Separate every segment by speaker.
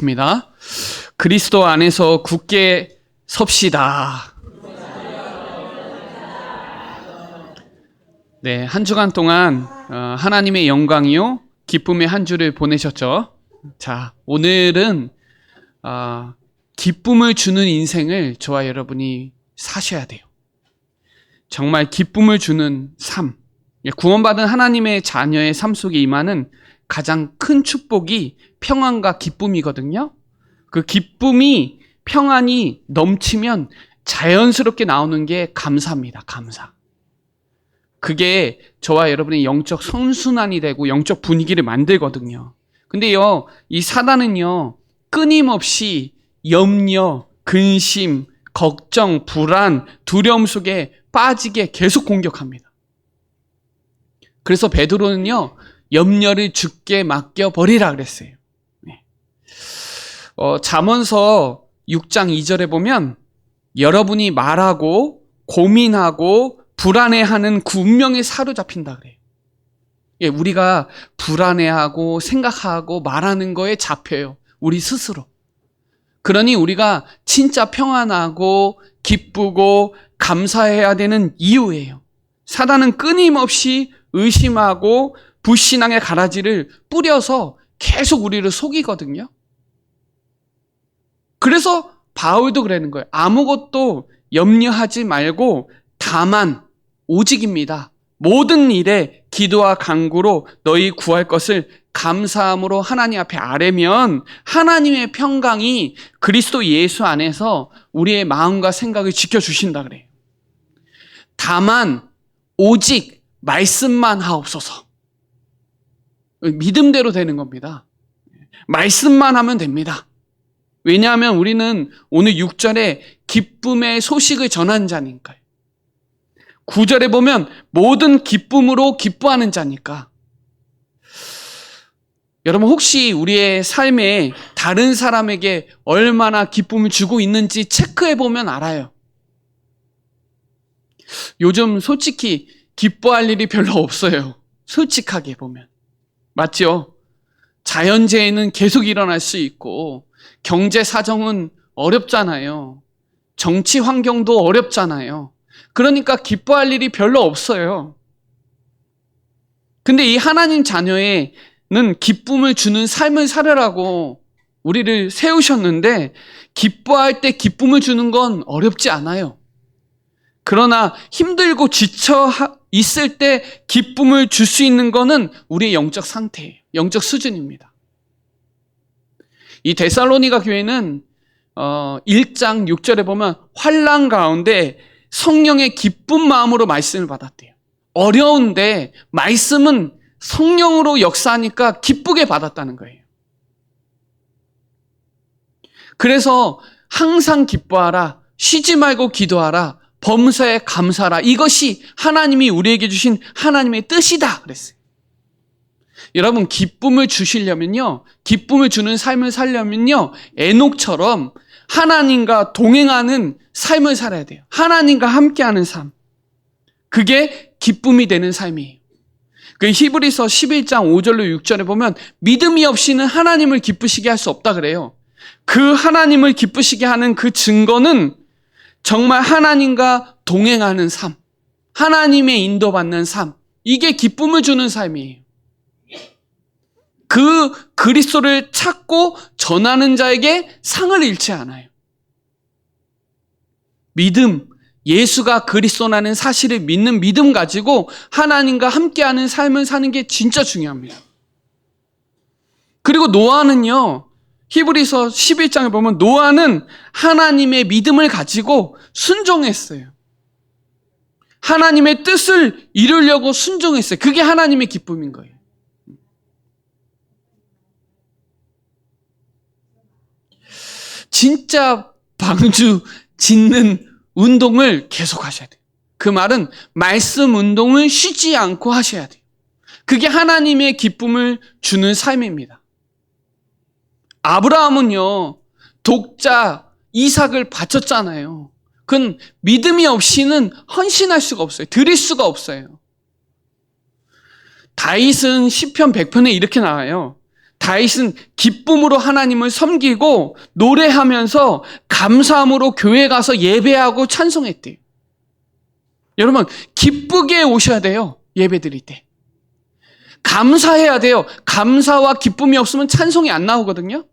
Speaker 1: 기도하겠습니다. 그리스도 안에서 굳게 섭시다. 네, 한 주간 동안 하나님의 영광이요 기쁨의 한 주를 보내셨죠. 자, 오늘은 기쁨을 주는 인생을 저와 여러분이 사셔야 돼요. 정말 기쁨을 주는 삶, 구원받은 하나님의 자녀의 삶 속에 임하는 가장 큰 축복이 평안과 기쁨이거든요. 그 기쁨이, 평안이 넘치면 자연스럽게 나오는 게 감사입니다. 감사. 그게 저와 여러분의 영적 선순환이 되고 영적 분위기를 만들거든요. 근데요, 이 사단은요, 끊임없이 염려, 근심, 걱정, 불안, 두려움 속에 빠지게 계속 공격합니다. 그래서 베드로는요, 염려를 주께 맡겨버리라 그랬어요. 네. 잠언서 6장 2절에 보면 여러분이 말하고 고민하고 불안해하는 그 운명에 사로잡힌다 그래요. 예, 우리가 불안해하고 생각하고 말하는 거에 잡혀요. 우리 스스로. 그러니 우리가 진짜 평안하고 기쁘고 감사해야 되는 이유예요. 사단은 끊임없이 의심하고 불신앙의 가라지를 뿌려서 계속 우리를 속이거든요. 그래서 바울도 그러는 거예요. 아무것도 염려하지 말고 다만 오직입니다. 모든 일에 기도와 간구로 너희 구할 것을 감사함으로 하나님 앞에 아뢰면 하나님의 평강이 그리스도 예수 안에서 우리의 마음과 생각을 지켜주신다 그래요. 다만 오직 말씀만 하옵소서. 믿음대로 되는 겁니다. 말씀만 하면 됩니다. 왜냐하면 우리는 오늘 6절에 기쁨의 소식을 전하는 자니까요. 9절에 보면 모든 기쁨으로 기뻐하는 자니까. 여러분 혹시 우리의 삶에 다른 사람에게 얼마나 기쁨을 주고 있는지 체크해 보면 알아요. 요즘 솔직히 기뻐할 일이 별로 없어요. 솔직하게 보면. 맞죠? 자연재해는 계속 일어날 수 있고 경제 사정은 어렵잖아요. 정치 환경도 어렵잖아요. 그러니까 기뻐할 일이 별로 없어요. 근데 이 하나님 자녀에는 기쁨을 주는 삶을 살으라고 우리를 세우셨는데 기뻐할 때 기쁨을 주는 건 어렵지 않아요. 그러나 힘들고 지쳐 있을 때 기쁨을 줄 수 있는 거는 우리의 영적 상태예요. 영적 수준입니다. 이 데살로니가 교회는 1장 6절에 보면 환난 가운데 성령의 기쁜 마음으로 말씀을 받았대요. 어려운데 말씀은 성령으로 역사하니까 기쁘게 받았다는 거예요. 그래서 항상 기뻐하라, 쉬지 말고 기도하라, 범사에 감사하라. 이것이 하나님이 우리에게 주신 하나님의 뜻이다 그랬어요. 여러분 기쁨을 주시려면요, 기쁨을 주는 삶을 살려면요, 에녹처럼 하나님과 동행하는 삶을 살아야 돼요. 하나님과 함께하는 삶. 그게 기쁨이 되는 삶이에요. 그 히브리서 11장 5절로 6절에 보면 믿음이 없이는 하나님을 기쁘시게 할 수 없다 그래요. 그 하나님을 기쁘시게 하는 그 증거는 정말 하나님과 동행하는 삶, 하나님의 인도받는 삶, 이게 기쁨을 주는 삶이에요. 그 그리스도를 찾고 전하는 자에게 상을 잃지 않아요. 믿음, 예수가 그리스도라는 사실을 믿는 믿음 가지고 하나님과 함께하는 삶을 사는 게 진짜 중요합니다. 그리고 노아는요, 히브리서 11장을 보면 노아는 하나님의 믿음을 가지고 순종했어요. 하나님의 뜻을 이루려고 순종했어요. 그게 하나님의 기쁨인 거예요. 진짜 방주 짓는 운동을 계속 하셔야 돼요. 그 말은 말씀 운동을 쉬지 않고 하셔야 돼요. 그게 하나님의 기쁨을 주는 삶입니다. 아브라함은요, 독자 이삭을 바쳤잖아요. 그건 믿음이 없이는 헌신할 수가 없어요. 드릴 수가 없어요. 다윗은 시편 100편에 이렇게 나와요. 다윗은 기쁨으로 하나님을 섬기고 노래하면서 감사함으로 교회 가서 예배하고 찬송했대요. 여러분, 기쁘게 오셔야 돼요. 예배 드릴 때. 감사해야 돼요. 감사와 기쁨이 없으면 찬송이 안 나오거든요.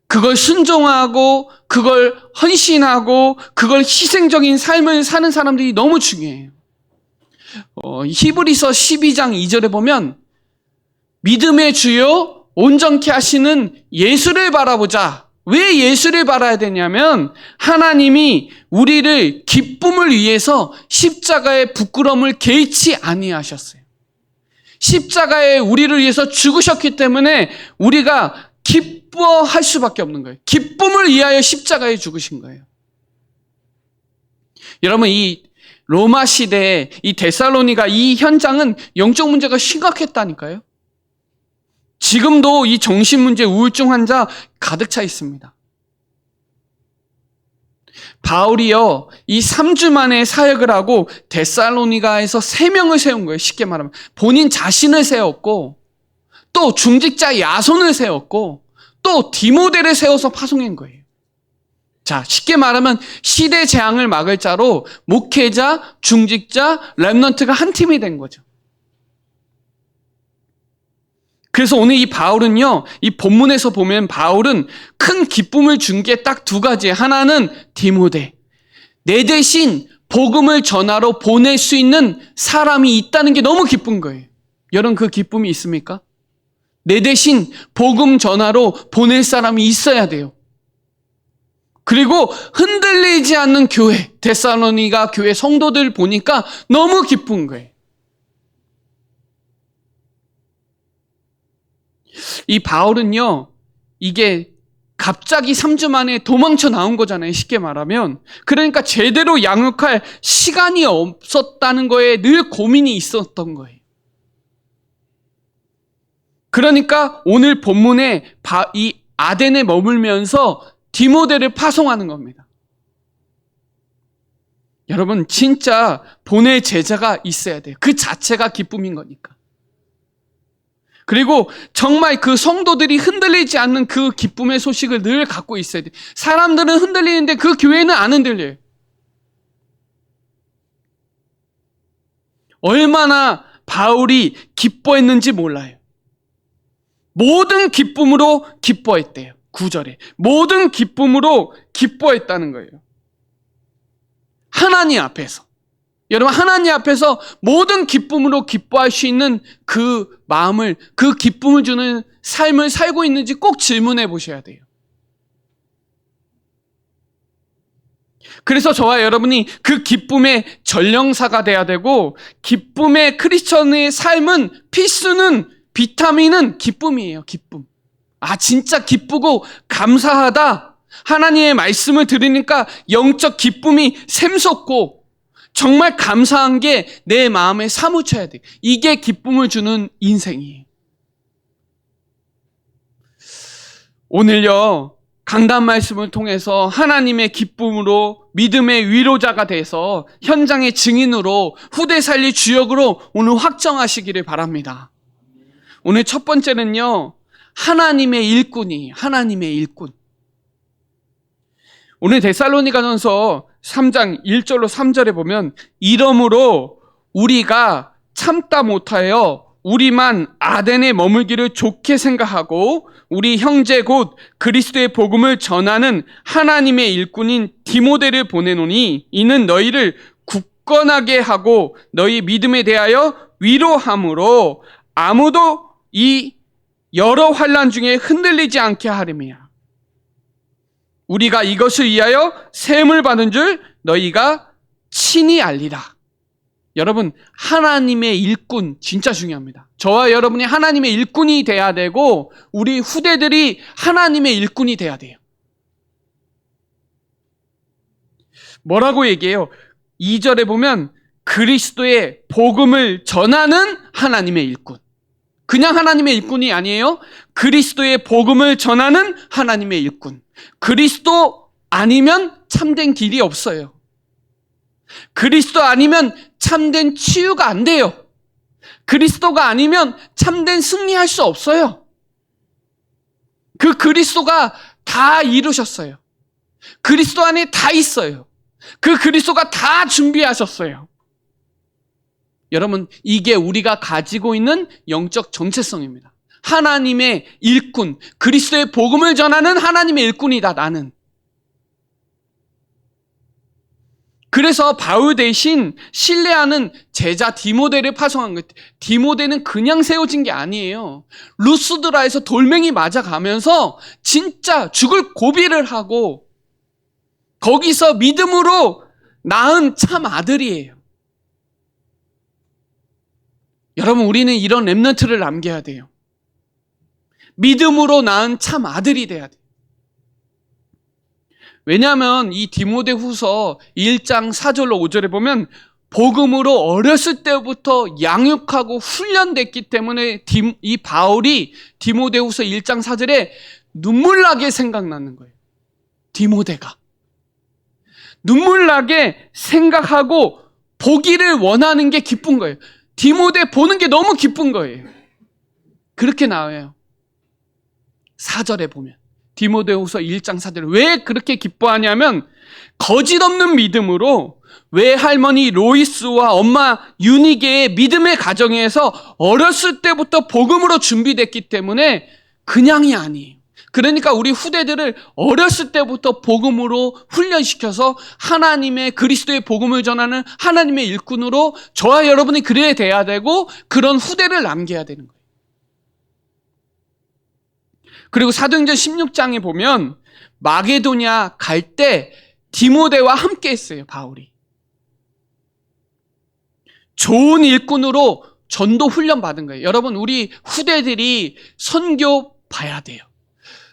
Speaker 1: 그걸 순종하고 그걸 헌신하고 그걸 희생적인 삶을 사는 사람들이 너무 중요해요. 히브리서 12장 2절에 보면 믿음의 주요 온전케 하시는 예수를 바라보자. 왜 예수를 바라야 되냐면 하나님이 우리를 기쁨을 위해서 십자가의 부끄러움을 개의치 아니하셨어요. 십자가에 우리를 위해서 죽으셨기 때문에 우리가 기뻐할 수밖에 없는 거예요. 기쁨을 위하여 십자가에 죽으신 거예요. 여러분, 이 로마 시대에 이 데살로니가 이 현장은 영적 문제가 심각했다니까요. 지금도 이 정신문제 우울증 환자 가득 차 있습니다. 바울이요, 이 3주 만에 사역을 하고 데살로니가에서 3명을 세운 거예요. 쉽게 말하면 본인 자신을 세웠고 또 중직자 야손을 세웠고 또 디모데를 세워서 파송한 거예요. 자, 쉽게 말하면 시대 재앙을 막을 자로 목회자, 중직자, 렘넌트가 한 팀이 된 거죠. 그래서 오늘 이 바울은요, 이 본문에서 보면 바울은 큰 기쁨을 준 게 딱 2가지. 하나는 디모데. 내 대신 복음을 전하러 보낼 수 있는 사람이 있다는 게 너무 기쁜 거예요. 여러분, 그 기쁨이 있습니까? 내 대신 복음 전하러 보낼 사람이 있어야 돼요. 그리고 흔들리지 않는 교회, 데살로니가 교회 성도들 보니까 너무 기쁜 거예요. 이 바울은요, 이게 갑자기 3주 만에 도망쳐 나온 거잖아요. 쉽게 말하면. 그러니까 제대로 양육할 시간이 없었다는 거에 늘 고민이 있었던 거예요. 그러니까 오늘 본문에 이 아덴에 머물면서 디모데를 파송하는 겁니다. 여러분, 진짜 보낼 제자가 있어야 돼요. 그 자체가 기쁨인 거니까. 그리고 정말 그 성도들이 흔들리지 않는 그 기쁨의 소식을 늘 갖고 있어야 돼요. 사람들은 흔들리는데 그 교회는 안 흔들려요. 얼마나 바울이 기뻐했는지 몰라요. 모든 기쁨으로 기뻐했대요. 9절에. 모든 기쁨으로 기뻐했다는 거예요. 하나님 앞에서. 여러분, 하나님 앞에서 모든 기쁨으로 기뻐할 수 있는 그 마음을, 그 기쁨을 주는 삶을 살고 있는지 꼭 질문해 보셔야 돼요. 그래서 저와 여러분이 그 기쁨의 전령사가 돼야 되고, 기쁨의 크리스천의 삶은 필수는, 비타민은 기쁨이에요. 기쁨. 아, 진짜 기쁘고 감사하다. 하나님의 말씀을 들으니까 영적 기쁨이 샘솟고 정말 감사한 게 내 마음에 사무쳐야 돼. 이게 기쁨을 주는 인생이에요. 오늘요, 강단 말씀을 통해서 하나님의 기쁨으로 믿음의 위로자가 돼서 현장의 증인으로 후대 살릴 주역으로 오늘 확정하시기를 바랍니다. 오늘 첫 번째는요, 하나님의 일꾼이에요. 하나님의 일꾼. 오늘 데살로니가전서 3장 1절로 3절에 보면 이러므로 우리가 참다 못하여 우리만 아덴에 머물기를 좋게 생각하고 우리 형제 곧 그리스도의 복음을 전하는 하나님의 일꾼인 디모데를 보내노니 이는 너희를 굳건하게 하고 너희 믿음에 대하여 위로함으로 아무도 이 여러 환난 중에 흔들리지 않게 하림이야. 우리가 이것을 위하여 세움을 받은 줄 너희가 친히 알리라. 여러분, 하나님의 일꾼 진짜 중요합니다. 저와 여러분이 하나님의 일꾼이 돼야 되고 우리 후대들이 하나님의 일꾼이 돼야 돼요. 뭐라고 얘기해요? 2절에 보면 그리스도의 복음을 전하는 하나님의 일꾼. 그냥 하나님의 일꾼이 아니에요. 그리스도의 복음을 전하는 하나님의 일꾼. 그리스도 아니면 참된 길이 없어요. 그리스도 아니면 참된 치유가 안 돼요. 그리스도가 아니면 참된 승리할 수 없어요. 그 그리스도가 다 이루셨어요. 그리스도 안에 다 있어요. 그 그리스도가 다 준비하셨어요. 여러분, 이게 우리가 가지고 있는 영적 정체성입니다. 하나님의 일꾼, 그리스도의 복음을 전하는 하나님의 일꾼이다, 나는. 그래서 바울 대신 신뢰하는 제자 디모데를 파송한 거예요. 디모데는 그냥 세워진 게 아니에요. 루스드라에서 돌멩이 맞아가면서 진짜 죽을 고비를 하고 거기서 믿음으로 낳은 참 아들이에요. 여러분, 우리는 이런 렘넌트를 남겨야 돼요. 믿음으로 낳은 참 아들이 돼야 돼요. 왜냐하면 이 디모데 후서 1장 4절로 5절에 보면 복음으로 어렸을 때부터 양육하고 훈련됐기 때문에 이 바울이 디모데 후서 1장 4절에 눈물 나게 생각나는 거예요. 디모데가. 눈물 나게 생각하고 보기를 원하는 게 기쁜 거예요. 디모데 보는 게 너무 기쁜 거예요. 그렇게 나와요. 4절에 보면. 디모데후서 1장 4절. 왜 그렇게 기뻐하냐면 거짓 없는 믿음으로 외할머니 로이스와 엄마 유니게의 믿음의 가정에서 어렸을 때부터 복음으로 준비됐기 때문에 그냥이 아니에요. 그러니까 우리 후대들을 어렸을 때부터 복음으로 훈련시켜서 하나님의 그리스도의 복음을 전하는 하나님의 일꾼으로 저와 여러분이 그래야 돼야 되고 그런 후대를 남겨야 되는 거예요. 그리고 사도행전 16장에 보면 마게도냐 갈 때 디모데와 함께 했어요, 바울이. 좋은 일꾼으로 전도 훈련 받은 거예요. 여러분, 우리 후대들이 선교 봐야 돼요.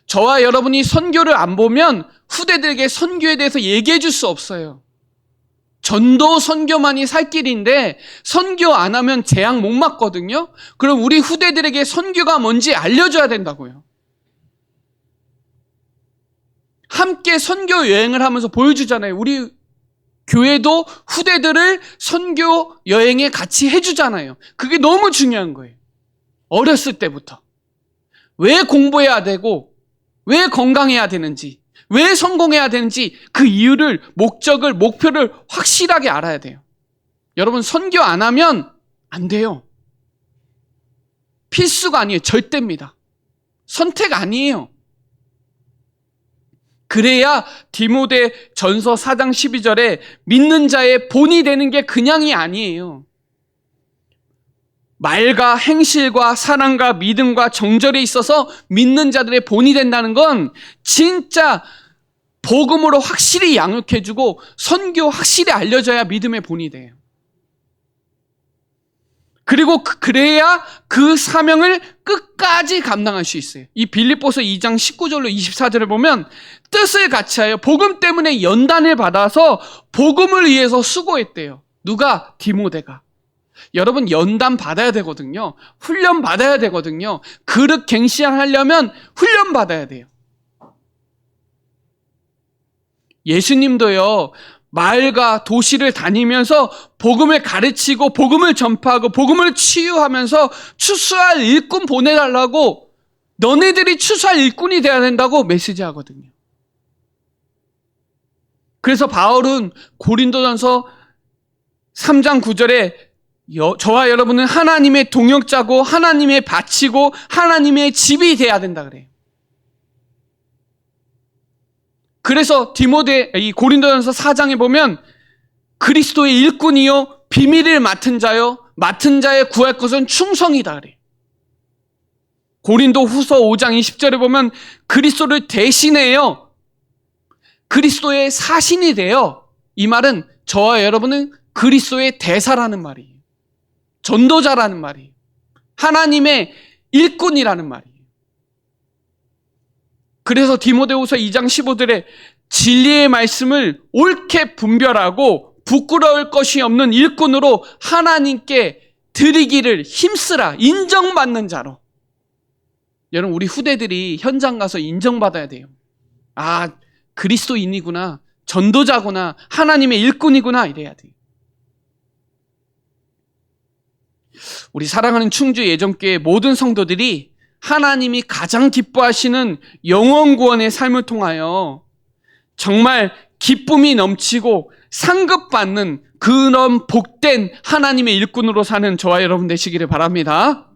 Speaker 1: 저와 여러분이 선교를 안 보면 후대들에게 선교에 대해서 얘기해 줄 수 없어요. 전도 선교만이 살 길인데 선교 안 하면 재앙 못 맞거든요. 그럼 우리 후대들에게 선교가 뭔지 알려줘야 된다고요. 함께 선교 여행을 하면서 보여주잖아요. 우리 교회도 후대들을 선교 여행에 같이 해주잖아요. 그게 너무 중요한 거예요. 어렸을 때부터. 왜 공부해야 되고 왜 건강해야 되는지, 왜 성공해야 되는지 그 이유를, 목적을, 목표를 확실하게 알아야 돼요. 여러분, 선교 안 하면 안 돼요. 필수가 아니에요. 절대입니다. 선택 아니에요. 그래야 디모데 전서 4장 12절에 믿는 자의 본이 되는 게 그냥이 아니에요. 말과 행실과 사랑과 믿음과 정절에 있어서 믿는 자들의 본이 된다는 건 진짜 복음으로 확실히 양육해주고 선교 확실히 알려줘야 믿음의 본이 돼요. 그리고 그래야 그 사명을 끝까지 감당할 수 있어요. 이 빌립보서 2장 19절로 24절을 보면 뜻을 같이하여 복음 때문에 연단을 받아서 복음을 위해서 수고했대요. 누가? 디모데가. 여러분, 연단 받아야 되거든요. 훈련 받아야 되거든요. 그릇 갱신하려면 훈련 받아야 돼요. 예수님도요, 마을과 도시를 다니면서 복음을 가르치고 복음을 전파하고 복음을 치유하면서 추수할 일꾼 보내달라고, 너네들이 추수할 일꾼이 돼야 된다고 메시지하거든요. 그래서 바울은 고린도전서 3장 9절에 저와 여러분은 하나님의 동역자고 하나님의 밭이고 하나님의 집이 돼야 된다 그래요. 그래서 이 고린도전서 4장에 보면 그리스도의 일꾼이요 비밀을 맡은 자요 맡은 자의 구할 것은 충성이다 그래요. 고린도 후서 5장 20절에 보면 그리스도를 대신해요 그리스도의 사신이 돼요. 이 말은 저와 여러분은 그리스도의 대사라는 말이에요. 전도자라는 말이에요. 하나님의 일꾼이라는 말이에요. 그래서 디모데후서 2장 15절에 진리의 말씀을 옳게 분별하고 부끄러울 것이 없는 일꾼으로 하나님께 드리기를 힘쓰라. 인정받는 자로. 여러분, 우리 후대들이 현장 가서 인정받아야 돼요. 아, 그리스도인이구나, 전도자구나, 하나님의 일꾼이구나 이래야 돼요. 우리 사랑하는 충주 예정교회 모든 성도들이 하나님이 가장 기뻐하시는 영원 구원의 삶을 통하여 정말 기쁨이 넘치고 상급받는 그런 복된 하나님의 일꾼으로 사는 저와 여러분 되시기를 바랍니다.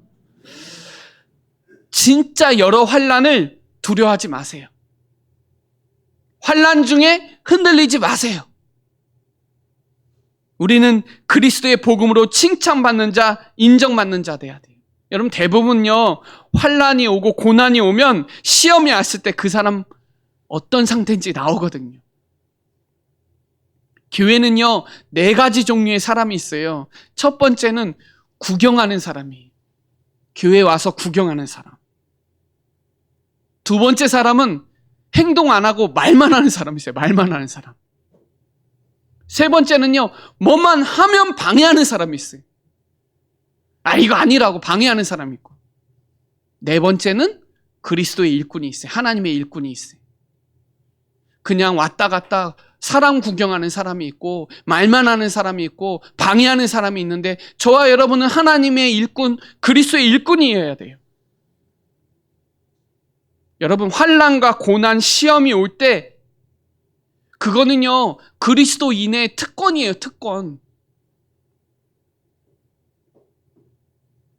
Speaker 1: 진짜 여러 환난을 두려워하지 마세요. 환난 중에 흔들리지 마세요. 우리는 그리스도의 복음으로 칭찬받는 자, 인정받는 자 돼야 돼요. 여러분 대부분요, 환난이 오고 고난이 오면 시험이 왔을 때 그 사람 어떤 상태인지 나오거든요. 교회는요, 4가지 종류의 사람이 있어요. 첫 번째는 구경하는 사람이에요. 교회 와서 구경하는 사람. 두 번째 사람은 행동 안 하고 말만 하는 사람이 있어요. 말만 하는 사람. 세 번째는요, 뭐만 하면 방해하는 사람이 있어요. 이거 아니라고 방해하는 사람이 있고. 네 번째는 그리스도의 일꾼이 있어요. 하나님의 일꾼이 있어요. 그냥 왔다 갔다 사람 구경하는 사람이 있고, 말만 하는 사람이 있고, 방해하는 사람이 있는데, 저와 여러분은 하나님의 일꾼, 그리스도의 일꾼이어야 돼요. 여러분, 환난과 고난, 시험이 올 때, 그거는요, 그리스도인의 특권이에요, 특권.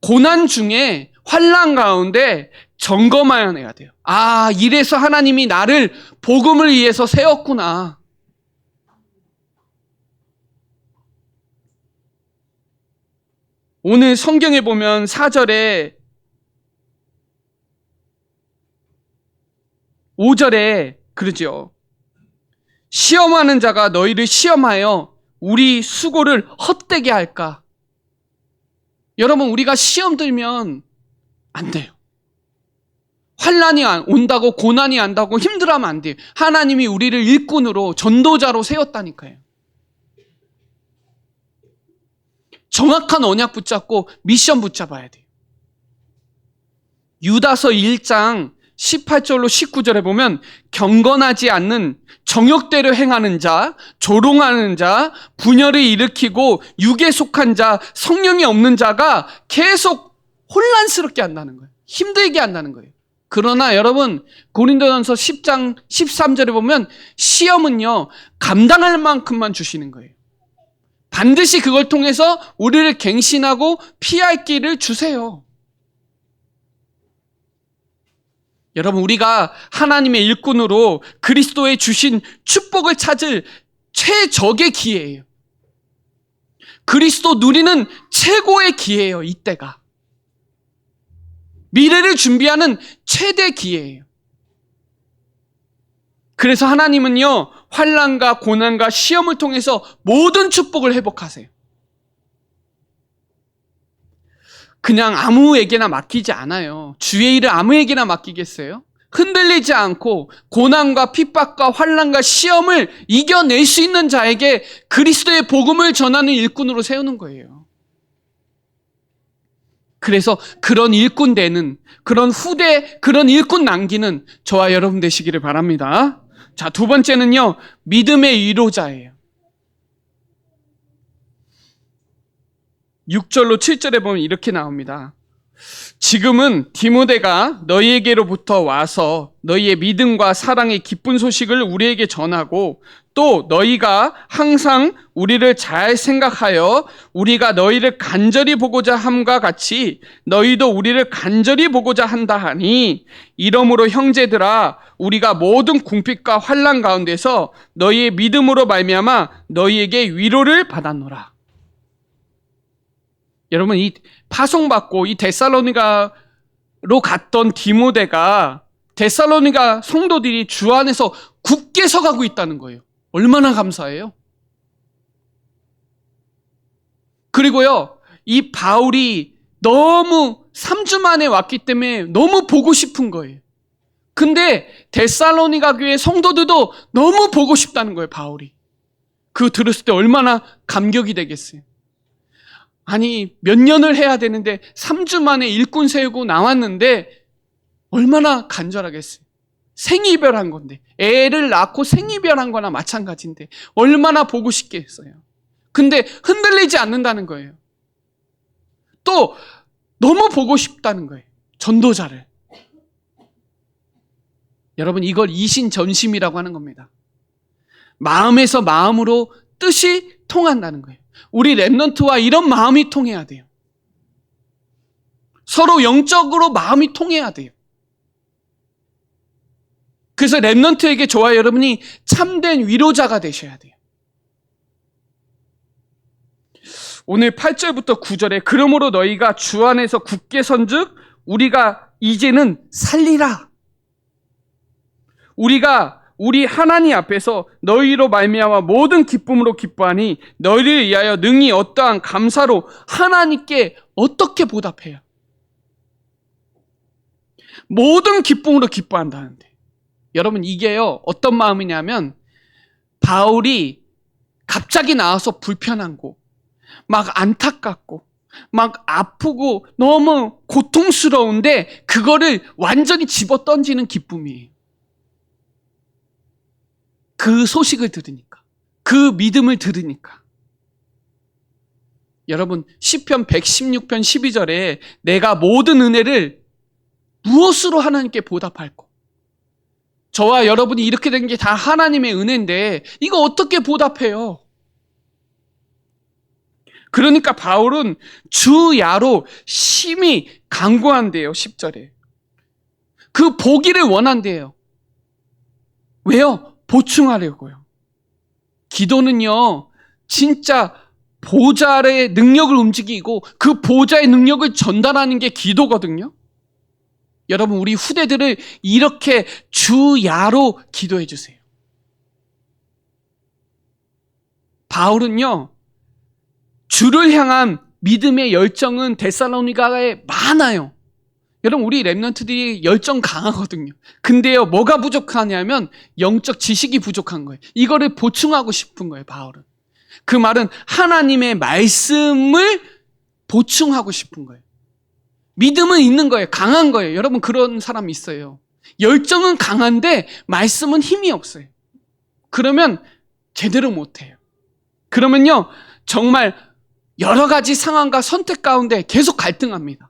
Speaker 1: 고난 중에, 환난 가운데 점검해야 돼요. 이래서 하나님이 나를 복음을 위해서 세웠구나. 오늘 성경에 보면 4절에 5절에 그러죠. 시험하는 자가 너희를 시험하여 우리 수고를 헛되게 할까? 여러분, 우리가 시험 들면 안 돼요. 환난이 온다고 고난이 온다고 힘들어하면 안 돼요. 하나님이 우리를 일꾼으로 전도자로 세웠다니까요. 정확한 언약 붙잡고 미션 붙잡아야 돼요. 유다서 1장 18절로 19절에 보면 경건하지 않는 정욕대로 행하는 자, 조롱하는 자, 분열을 일으키고 육에 속한 자, 성령이 없는 자가 계속 혼란스럽게 한다는 거예요. 힘들게 한다는 거예요. 그러나 여러분, 고린도전서 10장 13절에 보면 시험은요, 감당할 만큼만 주시는 거예요. 반드시 그걸 통해서 우리를 갱신하고 피할 길을 주세요. 여러분, 우리가 하나님의 일꾼으로 그리스도의 주신 축복을 찾을 최적의 기회예요. 그리스도 누리는 최고의 기회예요, 이때가. 미래를 준비하는 최대 기회예요. 그래서 하나님은요, 환난과 고난과 시험을 통해서 모든 축복을 회복하세요. 그냥 아무에게나 맡기지 않아요. 주의 일을 아무에게나 맡기겠어요? 흔들리지 않고 고난과 핍박과 환난과 시험을 이겨낼 수 있는 자에게 그리스도의 복음을 전하는 일꾼으로 세우는 거예요. 그래서 그런 일꾼 되는, 그런 후대, 그런 일꾼 남기는 저와 여러분 되시기를 바랍니다. 자, 두 번째는요, 믿음의 위로자예요. 6절로 7절에 보면 이렇게 나옵니다. 지금은 디모데가 너희에게로부터 와서 너희의 믿음과 사랑의 기쁜 소식을 우리에게 전하고 또 너희가 항상 우리를 잘 생각하여 우리가 너희를 간절히 보고자 함과 같이 너희도 우리를 간절히 보고자 한다 하니 이러므로 형제들아 우리가 모든 궁핍과 환난 가운데서 너희의 믿음으로 말미암아 너희에게 위로를 받았노라. 여러분, 이 파송받고 이 데살로니가로 갔던 디모데가 데살로니가 성도들이 주 안에서 굳게 서가고 있다는 거예요. 얼마나 감사해요. 그리고요, 이 바울이 너무 3주 만에 왔기 때문에 너무 보고 싶은 거예요. 근데 데살로니가 교회 성도들도 너무 보고 싶다는 거예요, 바울이. 그거 들었을 때 얼마나 감격이 되겠어요. 아니, 몇 년을 해야 되는데 3주 만에 일꾼 세우고 나왔는데 얼마나 간절하겠어요. 생이별한 건데, 애를 낳고 생이별한 거나 마찬가지인데 얼마나 보고 싶겠어요. 근데 흔들리지 않는다는 거예요. 또 너무 보고 싶다는 거예요. 전도자를. 여러분, 이걸 이신전심이라고 하는 겁니다. 마음에서 마음으로 뜻이 통한다는 거예요. 우리 렘넌트와 이런 마음이 통해야 돼요. 서로 영적으로 마음이 통해야 돼요. 그래서 렘넌트에게 저와 여러분이 참된 위로자가 되셔야 돼요. 오늘 8절부터 9절에 그러므로 너희가 주 안에서 굳게 선즉 우리가 이제는 살리라. 우리가 우리 하나님 앞에서 너희로 말미암아 모든 기쁨으로 기뻐하니 너희를 위하여 능히 어떠한 감사로 하나님께 어떻게 보답해요? 모든 기쁨으로 기뻐한다는데, 여러분 이게요 어떤 마음이냐면 바울이 갑자기 나와서 불편한 거, 막 안타깝고 막 아프고 너무 고통스러운데 그거를 완전히 집어 던지는 기쁨이에요. 그 소식을 들으니까, 그 믿음을 들으니까. 여러분 시편 116편 12절에 내가 모든 은혜를 무엇으로 하나님께 보답할꼬? 저와 여러분이 이렇게 된 게 다 하나님의 은혜인데 이거 어떻게 보답해요? 그러니까 바울은 주야로 심히 간구한대요. 10절에. 그 보기를 원한대요. 왜요? 보충하려고요. 기도는요 진짜 보좌의 능력을 움직이고 그 보좌의 능력을 전달하는 게 기도거든요. 여러분 우리 후대들을 이렇게 주야로 기도해 주세요. 바울은요 주를 향한 믿음의 열정은 데살로니가에 많아요. 여러분 우리 렘넌트들이 열정 강하거든요. 근데요 뭐가 부족하냐면 영적 지식이 부족한 거예요. 이거를 보충하고 싶은 거예요. 바울은 그 말은 하나님의 말씀을 보충하고 싶은 거예요. 믿음은 있는 거예요. 강한 거예요. 여러분 그런 사람이 있어요. 열정은 강한데 말씀은 힘이 없어요. 그러면 제대로 못해요. 그러면요 정말 여러 가지 상황과 선택 가운데 계속 갈등합니다.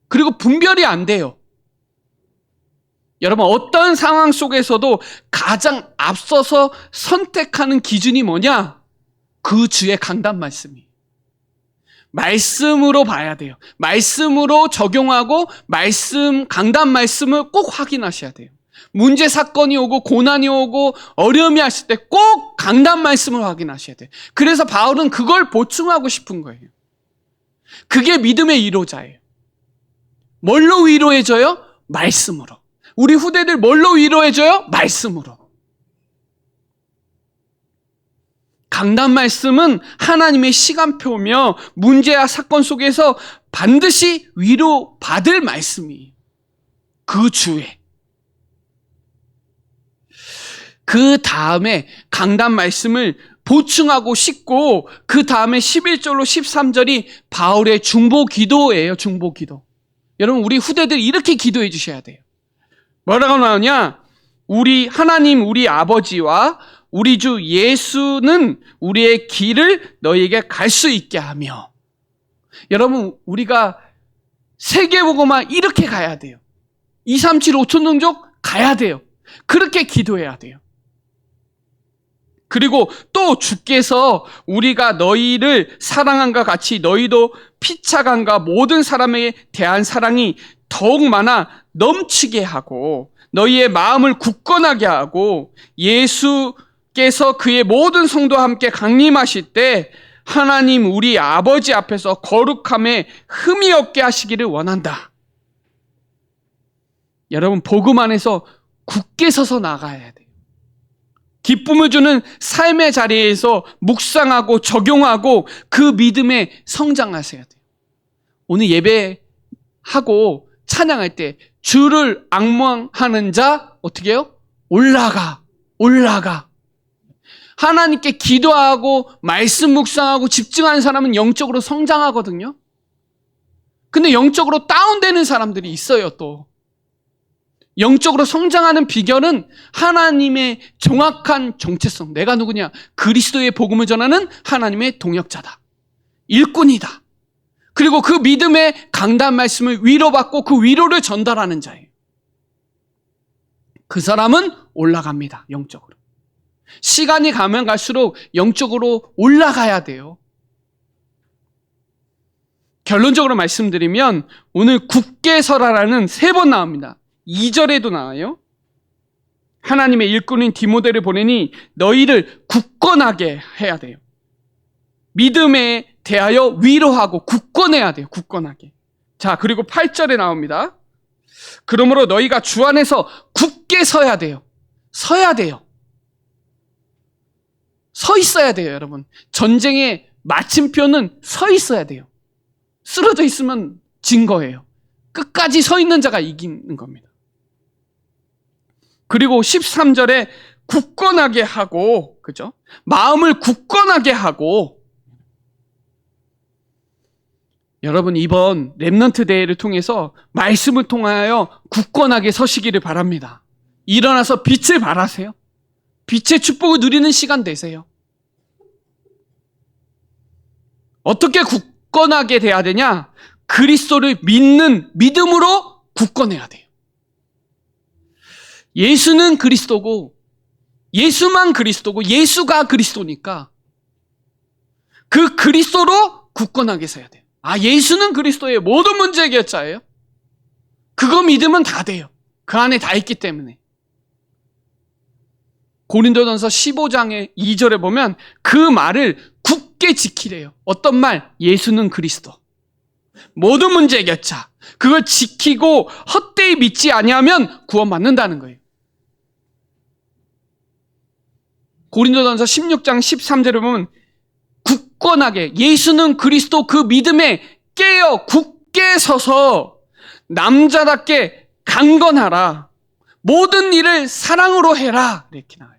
Speaker 1: 그리고 분별이 안 돼요. 여러분 어떤 상황 속에서도 가장 앞서서 선택하는 기준이 뭐냐? 그 주의 강단 말씀이에요. 말씀으로 봐야 돼요. 말씀으로 적용하고 말씀, 강단 말씀을 꼭 확인하셔야 돼요. 문제 사건이 오고 고난이 오고 어려움이 왔을 때 꼭 강단 말씀을 확인하셔야 돼요. 그래서 바울은 그걸 보충하고 싶은 거예요. 그게 믿음의 위로자예요. 뭘로 위로해줘요? 말씀으로. 우리 후대들 뭘로 위로해줘요? 말씀으로. 강단 말씀은 하나님의 시간표며 문제와 사건 속에서 반드시 위로받을 말씀이에요. 그 주에. 그 다음에 강단 말씀을 보충하고 싶고 그 다음에 11절로 13절이 바울의 중보 기도예요. 중보 기도. 여러분 우리 후대들 이렇게 기도해 주셔야 돼요. 뭐라고 나오냐? 우리 하나님 우리 아버지와 우리 주 예수는 우리의 길을 너희에게 갈 수 있게 하며. 여러분 우리가 세계보고만 이렇게 가야 돼요. 2, 3, 7, 5천 종족 가야 돼요. 그렇게 기도해야 돼요. 그리고 또 주께서 우리가 너희를 사랑한과 같이 너희도 피차간과 모든 사람에게 대한 사랑이 더욱 많아 넘치게 하고 너희의 마음을 굳건하게 하고 예수께서 그의 모든 성도와 함께 강림하실 때 하나님 우리 아버지 앞에서 거룩함에 흠이 없게 하시기를 원한다. 여러분 복음 안에서 굳게 서서 나가야 돼요. 기쁨을 주는 삶의 자리에서 묵상하고 적용하고 그 믿음에 성장하셔야 돼요. 오늘 예배하고 찬양할 때 주를 앙망하는 자 어떻게 해요? 올라가. 하나님께 기도하고 말씀 묵상하고 집중하는 사람은 영적으로 성장하거든요. 근데 영적으로 다운되는 사람들이 있어요. 또 영적으로 성장하는 비결은 하나님의 정확한 정체성. 내가 누구냐? 그리스도의 복음을 전하는 하나님의 동역자다. 일꾼이다. 그리고 그 믿음의 강단 말씀을 위로받고 그 위로를 전달하는 자예요. 그 사람은 올라갑니다. 영적으로. 시간이 가면 갈수록 영적으로 올라가야 돼요. 결론적으로 말씀드리면 오늘 굳게 서라라는 3번 나옵니다. 2절에도 나와요. 하나님의 일꾼인 디모데를 보내니 너희를 굳건하게 해야 돼요. 믿음에 대하여 위로하고 굳건해야 돼요. 굳건하게. 자, 그리고 8절에 나옵니다. 그러므로 너희가 주 안에서 굳게 서야 돼요. 서야 돼요. 서 있어야 돼요, 여러분. 전쟁의 마침표는 서 있어야 돼요. 쓰러져 있으면 진 거예요. 끝까지 서 있는 자가 이기는 겁니다. 그리고 13절에 굳건하게 하고, 그죠? 마음을 굳건하게 하고, 여러분 이번 렘넌트 대회를 통해서 말씀을 통하여 굳건하게 서시기를 바랍니다. 일어나서 빛을 발하세요. 빛의 축복을 누리는 시간 되세요. 어떻게 굳건하게 돼야 되냐? 그리스도를 믿는 믿음으로 굳건해야 돼요. 예수는 그리스도고, 예수만 그리스도고, 예수가 그리스도니까 그 그리스도로 굳건하게 서야 돼요. 아, 예수는 그리스도의 모든 문제 해결자예요. 그거 믿으면 다 돼요. 그 안에 다 있기 때문에. 고린도전서 15장의 2절에 보면 그 말을 굳게 지키래요. 어떤 말? 예수는 그리스도. 모든 문제 해결자. 그걸 지키고 헛되이 믿지 아니하면 구원받는다는 거예요. 고린도전서 16장 13절에 보면 굳건하게 예수는 그리스도 그 믿음에 깨어 굳게 서서 남자답게 강건하라. 모든 일을 사랑으로 해라. 이렇게 나와요.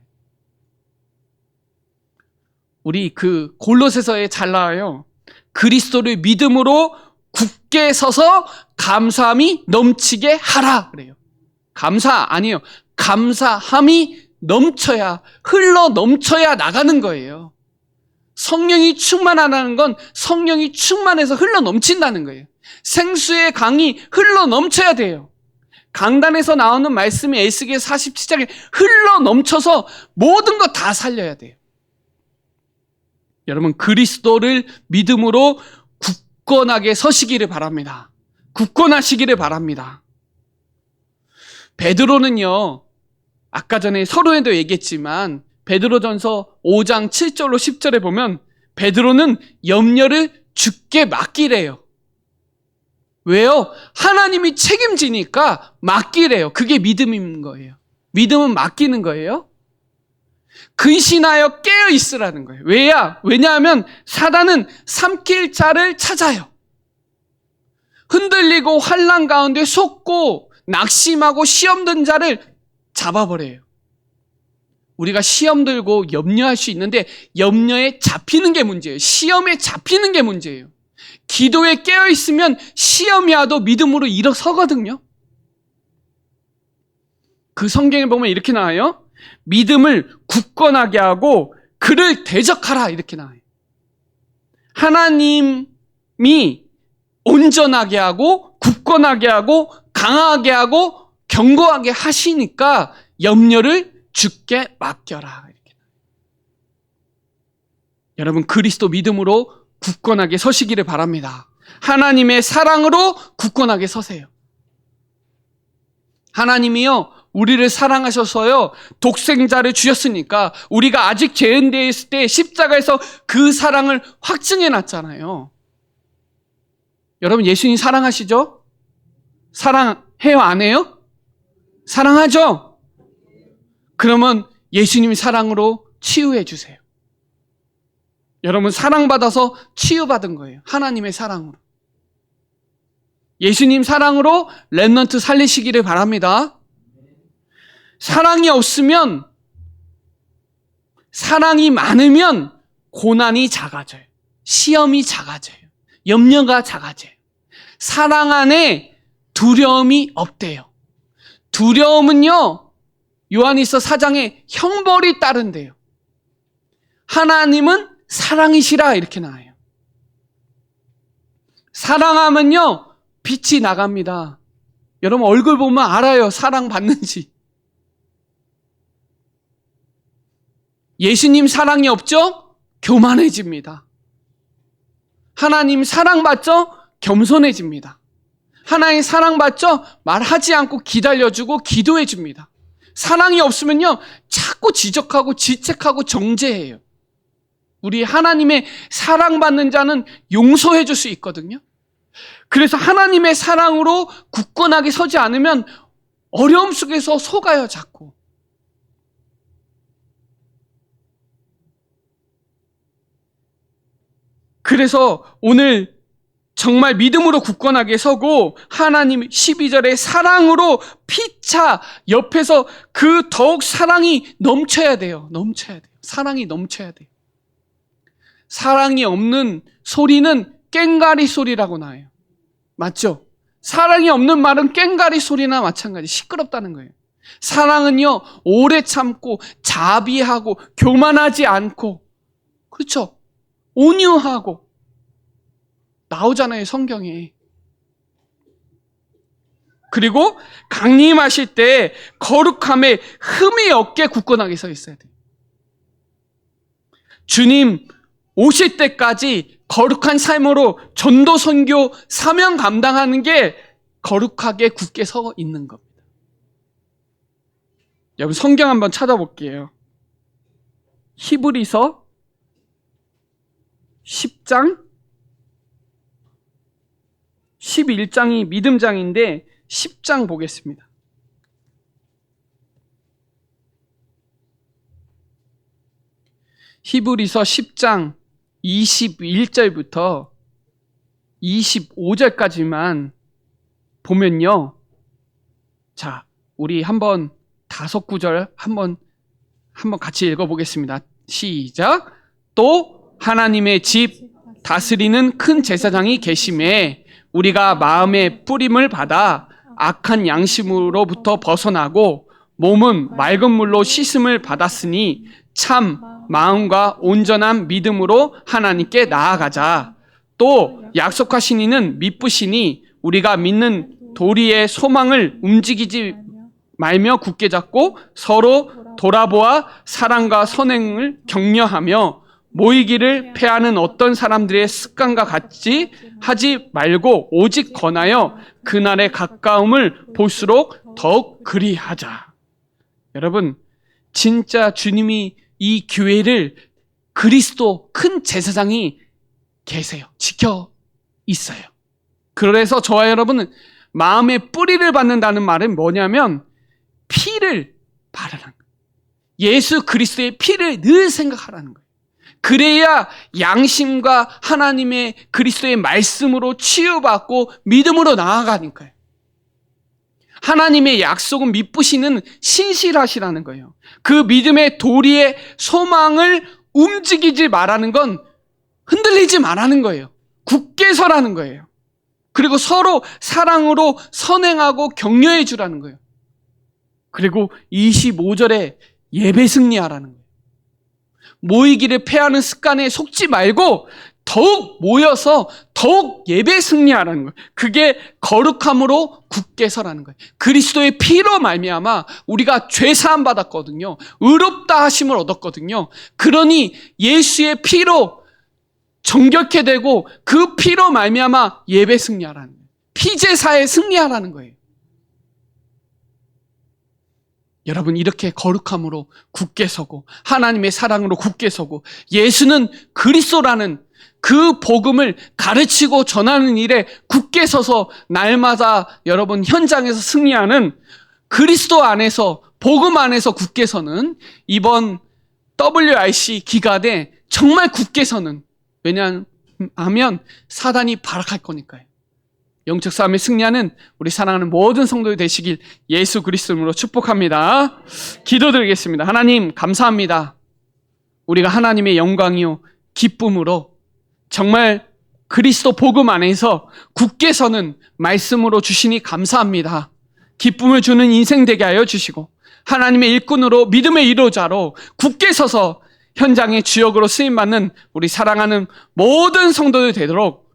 Speaker 1: 우리 그 골로새서에 잘 나와요. 그리스도를 믿음으로 굳게 서서 감사함이 넘치게 하라. 그래요. 감사 아니에요. 감사함이 넘쳐야, 흘러 넘쳐야 나가는 거예요. 성령이 충만하다는 건 성령이 충만해서 흘러 넘친다는 거예요. 생수의 강이 흘러 넘쳐야 돼요. 강단에서 나오는 말씀이 에스겔 47장에 흘러 넘쳐서 모든 거 다 살려야 돼요. 여러분 그리스도를 믿음으로 굳건하게 서시기를 바랍니다. 굳건하시기를 바랍니다. 베드로는요, 아까 전에 서론에도 얘기했지만 베드로전서 5장 7절로 10절에 보면 베드로는 염려를 주께 맡기래요. 왜요? 하나님이 책임지니까 맡기래요. 그게 믿음인 거예요. 믿음은 맡기는 거예요. 근신하여 깨어 있으라는 거예요. 왜냐하면 사단은 삼킬 자를 찾아요. 흔들리고 환난 가운데 속고 낙심하고 시험 든 자를 잡아버려요. 우리가 시험 들고 염려할 수 있는데 염려에 잡히는 게 문제예요. 시험에 잡히는 게 문제예요. 기도에 깨어있으면 시험이 와도 믿음으로 일어서거든요. 그 성경에 보면 이렇게 나와요. 믿음을 굳건하게 하고 그를 대적하라 이렇게 나와요. 하나님이 온전하게 하고 굳건하게 하고 강하게 하고 견고하게 하시니까 염려를 주께 맡겨라. 이렇게. 여러분 그리스도 믿음으로 굳건하게 서시기를 바랍니다. 하나님의 사랑으로 굳건하게 서세요. 하나님이요 우리를 사랑하셔서요 독생자를 주셨으니까 우리가 아직 죄인되어 있을 때 십자가에서 그 사랑을 확증해 놨잖아요. 여러분 예수님 사랑하시죠? 사랑해요 안 해요? 사랑하죠? 그러면 예수님 사랑으로 치유해 주세요. 여러분 사랑받아서 치유받은 거예요. 하나님의 사랑으로. 예수님 사랑으로 렘넌트 살리시기를 바랍니다. 사랑이 없으면, 사랑이 많으면 고난이 작아져요. 시험이 작아져요. 염려가 작아져요. 사랑 안에 두려움이 없대요. 두려움은요 요한일서 4장에 형벌이 따른대요. 하나님은 사랑이시라 이렇게 나와요. 사랑하면요, 빛이 나갑니다. 여러분 얼굴 보면 알아요. 사랑받는지. 예수님 사랑이 없죠? 교만해집니다. 하나님 사랑받죠? 겸손해집니다. 하나님 사랑받죠? 말하지 않고 기다려주고 기도해줍니다. 사랑이 없으면요, 자꾸 지적하고 지책하고 정죄해요. 우리 하나님의 사랑받는 자는 용서해줄 수 있거든요. 그래서 하나님의 사랑으로 굳건하게 서지 않으면 어려움 속에서 속아요, 자꾸. 그래서 오늘 정말 믿음으로 굳건하게 서고 하나님 12절에 사랑으로 피차 옆에서 그 더욱 사랑이 넘쳐야 돼요. 넘쳐야 돼요. 사랑이 넘쳐야 돼요. 사랑이 없는 소리는 꽹가리 소리라고 나와요. 맞죠? 사랑이 없는 말은 꽹가리 소리나 마찬가지. 시끄럽다는 거예요. 사랑은요, 오래 참고 자비하고 교만하지 않고, 그렇죠? 온유하고 나오잖아요, 성경에. 그리고 강림하실 때 거룩함에 흠이 없게 굳건하게 서 있어야 돼요. 주님 오실 때까지 거룩한 삶으로 전도 선교 사명 감당하는 게 거룩하게 굳게 서 있는 겁니다. 여러분 성경 한번 찾아볼게요. 히브리서 10장 11장이 믿음장인데 10장 보겠습니다. 히브리서 10장 21절부터 25절까지만 보면요. 자, 우리 한번 5구절 한번 같이 읽어보겠습니다. 시작. 또 하나님의 집 다스리는 큰 제사장이 계심에 우리가 마음의 뿌림을 받아 악한 양심으로부터 벗어나고 몸은 맑은 물로 씻음을 받았으니 참 마음과 온전한 믿음으로 하나님께 나아가자. 또 약속하신 이는 미쁘시니 우리가 믿는 도리의 소망을 움직이지 말며 굳게 잡고 서로 돌아보아 사랑과 선행을 격려하며 모이기를 패하는 어떤 사람들의 습관과 같이 하지 말고 오직 권하여 그날의 가까움을 볼수록 더욱 그리하자. 여러분, 진짜 주님이 이 교회를 그리스도 큰 제사장이 계세요. 지켜 있어요. 그래서 저와 여러분은 마음의 뿌리를 받는다는 말은 뭐냐면 피를 바르는 거예요. 예수 그리스도의 피를 늘 생각하라는 거예요. 그래야 양심과 하나님의 그리스도의 말씀으로 치유받고 믿음으로 나아가니까요. 하나님의 약속은 미쁘시는 신실하시라는 거예요. 그 믿음의 도리의 소망을 움직이지 말라는 건 흔들리지 말라는 거예요. 굳게 서라는 거예요. 그리고 서로 사랑으로 선행하고 격려해 주라는 거예요. 그리고 25절에 예배 승리하라는 거예요. 모이기를 패하는 습관에 속지 말고 더욱 모여서 더욱 예배 승리하라는 거예요. 그게 거룩함으로 굳게 서라는 거예요. 그리스도의 피로 말미암아 우리가 죄 사함 받았거든요. 의롭다 하심을 얻었거든요. 그러니 예수의 피로 정결케 되고 그 피로 말미암아 예배 승리하라는 거예요. 피제사에 승리하라는 거예요. 여러분 이렇게 거룩함으로 굳게 서고 하나님의 사랑으로 굳게 서고 예수는 그리스도라는 그 복음을 가르치고 전하는 일에 굳게 서서 날마다 여러분 현장에서 승리하는 그리스도 안에서 복음 안에서 굳게 서는 이번 WRC 기간에 정말 굳게 서는, 왜냐하면 사단이 발악할 거니까요. 영적 싸움에 승리하는 우리 사랑하는 모든 성도들 되시길 예수 그리스도 이름으로 축복합니다. 기도드리겠습니다. 하나님 감사합니다. 우리가 하나님의 영광이요 기쁨으로 정말 그리스도 복음 안에서 굳게 서는 말씀으로 주시니 감사합니다. 기쁨을 주는 인생 되게 하여 주시고 하나님의 일꾼으로 믿음의 이로자로 굳게 서서 현장의 주역으로 쓰임받는 우리 사랑하는 모든 성도들 되도록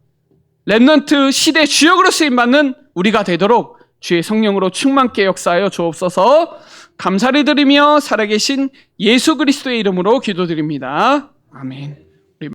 Speaker 1: 렘넌트 시대 주역으로 쓰임받는 우리가 되도록 주의 성령으로 충만케 역사하여 주옵소서. 감사를 드리며 살아계신 예수 그리스도의 이름으로 기도드립니다. 아멘.